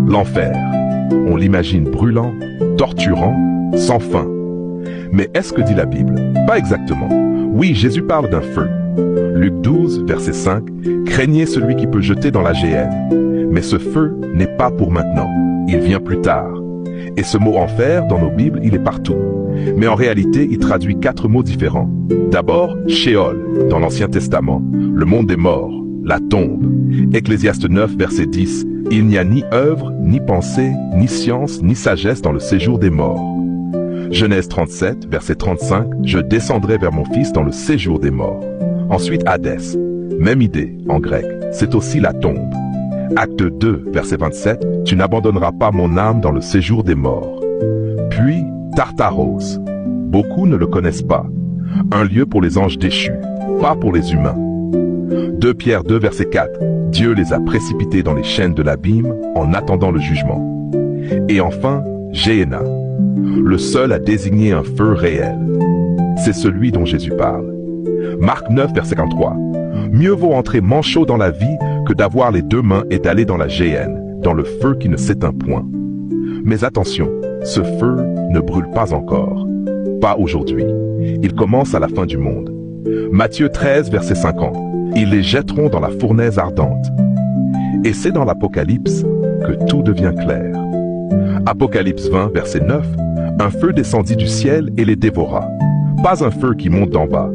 L'enfer. On l'imagine brûlant, torturant, sans fin. Mais est-ce que dit la Bible? Pas exactement. Oui, Jésus parle d'un feu. Luc 12, verset 5, « Craignez celui qui peut jeter dans la géhenne. » Mais ce feu n'est pas pour maintenant. Il vient plus tard. Et ce mot enfer, dans nos Bibles, il est partout. Mais en réalité, il traduit 4 mots différents. D'abord, Sheol, dans l'Ancien Testament, le monde des morts, la tombe. Ecclésiaste 9, verset 10, « Il n'y a ni œuvre, ni pensée, ni science, ni sagesse dans le séjour des morts. » Genèse 37, verset 35, « Je descendrai vers mon fils dans le séjour des morts. » Ensuite, Hadès. Même idée, en grec, c'est aussi la tombe. Acte 2, verset 27, « Tu n'abandonneras pas mon âme dans le séjour des morts. » Puis, Tartaros. Beaucoup ne le connaissent pas. Un lieu pour les anges déchus, pas pour les humains. 2 Pierre 2, verset 4, « Dieu les a précipités dans les chaînes de l'abîme en attendant le jugement. » Et enfin, Géhéna, le seul à désigner un feu réel. C'est celui dont Jésus parle. Marc 9, verset 53, « Mieux vaut entrer manchot dans la vie que d'avoir les 2 mains et d'aller dans la géhenne, dans le feu qui ne s'éteint point. » Mais attention, ce feu ne brûle pas encore. Pas aujourd'hui. Il commence à la fin du monde. Matthieu 13, verset 50, « Ils les jetteront dans la fournaise ardente. » Et c'est dans l'Apocalypse que tout devient clair. Apocalypse 20, verset 9, « Un feu descendit du ciel et les dévora. Pas un feu qui monte d'en bas,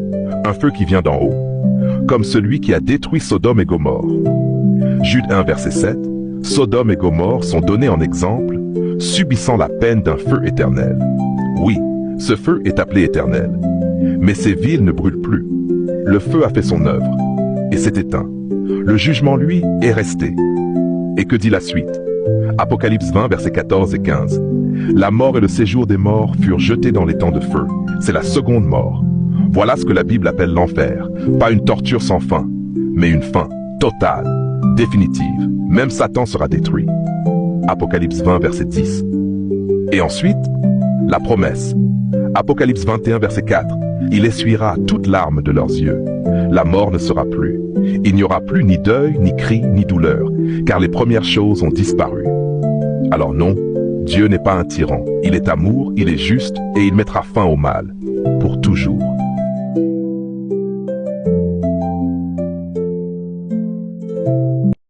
un feu qui vient d'en haut, comme celui qui a détruit Sodome et Gomorrhe. » Jude 1, verset 7, « Sodome et Gomorrhe sont donnés en exemple, subissant la peine d'un feu éternel. » Oui, ce feu est appelé éternel. Mais ces villes ne brûlent plus. Le feu a fait son œuvre, et s'est éteint. Le jugement, lui, est resté. Et que dit la suite? Apocalypse 20, versets 14 et 15. « La mort et le séjour des morts furent jetés dans les temps de feu. C'est la seconde mort. Voilà ce que la Bible appelle l'enfer. Pas une torture sans fin, mais une fin totale, définitive. Même Satan sera détruit. » Apocalypse 20, verset 10. Et ensuite, la promesse. Apocalypse 21, verset 4. « Il essuiera toute larme de leurs yeux. La mort ne sera plus. Il n'y aura plus ni deuil, ni cri, ni douleur, car les premières choses ont disparu. » Alors non, Dieu n'est pas un tyran. Il est amour, il est juste, et il mettra fin au mal, pour toujours.